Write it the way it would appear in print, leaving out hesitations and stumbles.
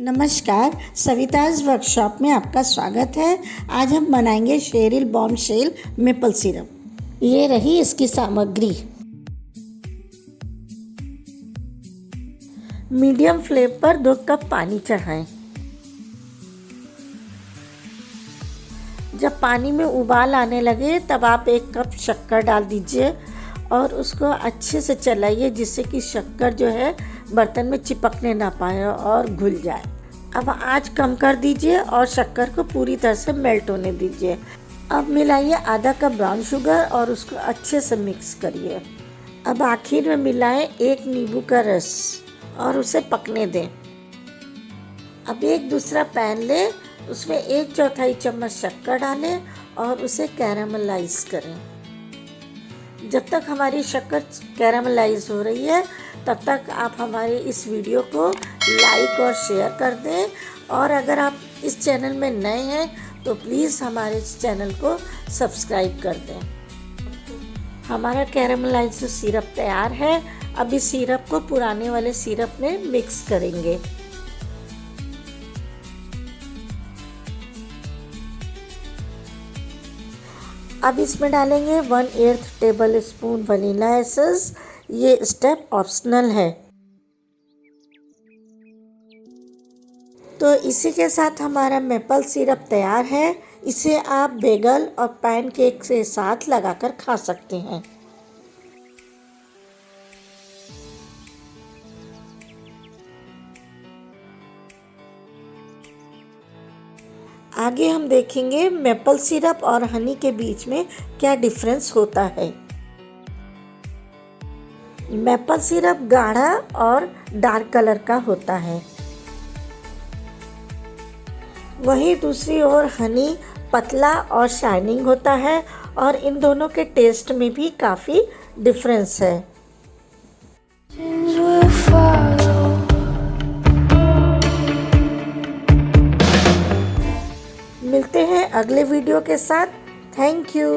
नमस्कार, सविताज वर्कशॉप में आपका स्वागत है। आज हम बनाएंगे शेरिल बॉम्बशेल मेपल सिरप। ये रही इसकी सामग्री। मीडियम फ्लेम पर 2 कप पानी चढ़ाएं। जब पानी में उबाल आने लगे तब आप 1 कप शक्कर डाल दीजिए और उसको अच्छे से चलाइए जिससे कि शक्कर जो है बर्तन में चिपकने ना पाए और घुल जाए। अब आंच कम कर दीजिए और शक्कर को पूरी तरह से मेल्ट होने दीजिए। अब मिलाइए आधा कप ब्राउन शुगर और उसको अच्छे से मिक्स करिए। अब आखिर में मिलाएं 1 नींबू का रस और उसे पकने दें। अब एक दूसरा पैन लें, उसमें 1/4 चम्मच शक्कर डालें और उसे कैरामलाइज करें। जब तक हमारी शक्कर कैरामलाइज हो रही है तब तक आप हमारे इस वीडियो को लाइक और शेयर कर दें, और अगर आप इस चैनल में नए हैं तो प्लीज़ हमारे इस चैनल को सब्सक्राइब कर दें। हमारा कैरामलाइज सिरप तैयार है। अब इस सिरप को पुराने वाले सिरप में मिक्स करेंगे। अब इसमें डालेंगे 1/8 टेबल स्पून वनीला एसेंस। ये स्टेप ऑप्शनल है। तो इसी के साथ हमारा मेपल सिरप तैयार है। इसे आप बेगल और पैनकेक के साथ लगाकर खा सकते हैं। आगे हम देखेंगे मेपल सिरप और हनी के बीच में क्या डिफरेंस होता है। मेपल सिरप गाढ़ा और डार्क कलर का होता है, वहीं दूसरी ओर हनी पतला और शाइनिंग होता है, और इन दोनों के टेस्ट में भी काफ़ी डिफरेंस है। मिलते हैं अगले वीडियो के साथ। Thank you.